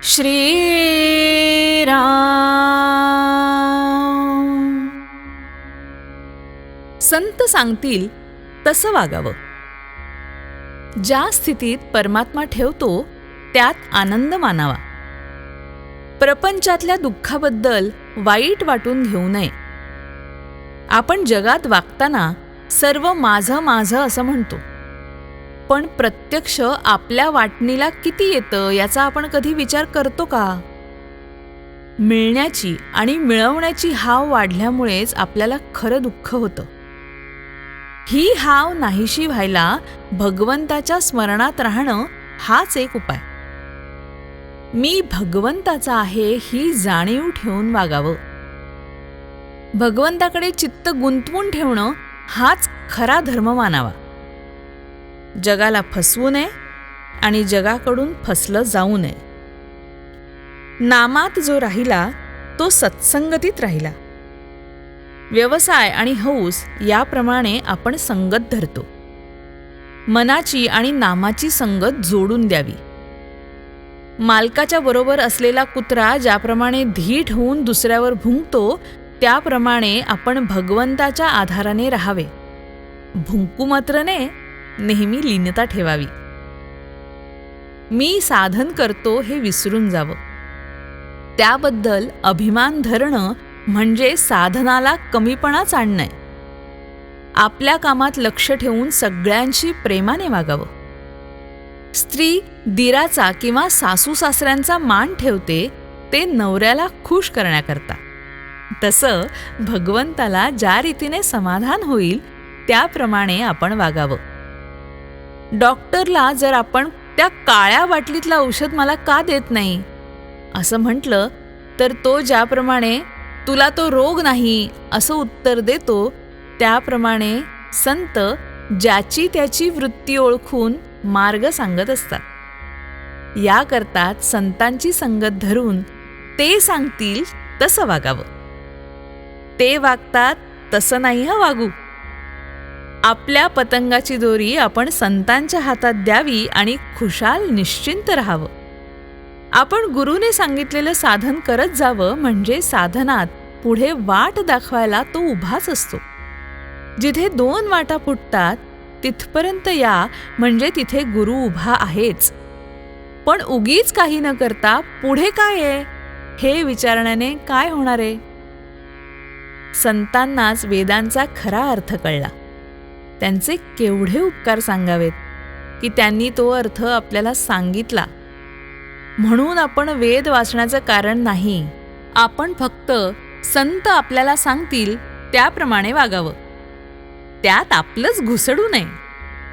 श्रीराम. संत सांगतील तसं वागावं. ज्या स्थितीत परमात्मा ठेवतो त्यात आनंद मानावा. प्रपंचातल्या दुःखाबद्दल वाईट वाटून घेऊ नये. आपण जगात वागताना सर्व माझं माझं असं म्हणतो, पण प्रत्यक्ष आपल्या वाटणीला किती येतं याचा आपण कधी विचार करतो का? मिळण्याची आणि मिळवण्याची हाव वाढल्यामुळेच आपल्याला खरं दुःख होतं. ही हाव नाहीशी व्हायला भगवंताच्या स्मरणात राहणं हाच एक उपाय. मी भगवंताचा आहे ही जाणीव ठेवून वागावं. भगवंताकडे चित्त गुंतवून ठेवणं हाच खरा धर्म मानावा. जगाला फसवू नये आणि जगाकडून फसलं जाऊ नये. नामात जो राहिला तो सत्संगतीत राहिला. व्यवसाय आणि हौस याप्रमाणे आपण संगत धरतो. मनाची आणि नामाची संगत जोडून द्यावी. मालकाच्या बरोबर असलेला कुत्रा ज्याप्रमाणे धीट होऊन दुसऱ्यावर भुंकतो त्याप्रमाणे आपण भगवंताच्या आधाराने राहावे. भुंकू मात्र ने नेहमी लीनता ठेवावी. मी साधन करतो हे विसरून जावं. त्याबद्दल अभिमान धरणं म्हणजे साधनाला कमीपणाच आणणं. आपल्या कामात लक्ष ठेवून सगळ्यांशी प्रेमाने वागावं. स्त्री दिराचा किंवा सासू सासऱ्यांचा मान ठेवते ते नवऱ्याला खुश करण्याकरता. तसं भगवंताला ज्या रीतीने समाधान होईल त्याप्रमाणे आपण वागावं. डॉक्टरला जर आपण त्या काळ्या बाटलीतलं औषध मला का देत नाही असं म्हटलं तर तो ज्याप्रमाणे तुला तो रोग नाही असं उत्तर देतो त्याप्रमाणे संत ज्याची त्याची वृत्ती ओळखून मार्ग सांगत असतात. याकरता संतांची संगत धरून ते सांगतील तसं वागावं. ते वागतात तसं नाही वागू. आपल्या पतंगाची दोरी आपण संतांच्या हातात द्यावी आणि खुशाल निश्चिंत राहावं. आपण गुरुने सांगितलेलं साधन करत जावं म्हणजे साधनात पुढे वाट दाखवायला तो उभाच असतो. जिथे 2 वाटा फुटतात तिथपर्यंत या म्हणजे तिथे गुरु उभा आहेच. पण उगीच काही न करता पुढे काय आहे हे विचारण्याने काय होणार आहे? संतांनाच वेदांचा खरा अर्थ कळला. त्यांचे केवढे उपकार सांगावेत की त्यांनी तो अर्थ आपल्याला सांगितला. म्हणून आपण वेद वाचण्याचं कारण नाही. आपण फक्त संत आपल्याला सांगतील त्याप्रमाणे वागावं. त्यात आपलंच घुसडू नये.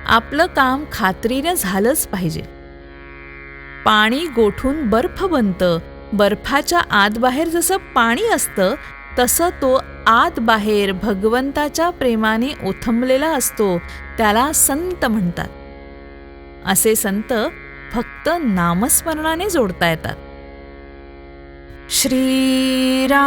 आपलं काम खात्रीने झालंच पाहिजे. पाणी गोठून बर्फ बनतं. बर्फाच्या आत बाहेर जसं पाणी असतं तसं तो आत बाहेर भगवंताच्या प्रेमाने ओथंबलेला असतो. त्याला संत म्हणतात. असे संत फक्त नामस्मरणाने जोडता येतात. श्रीराम.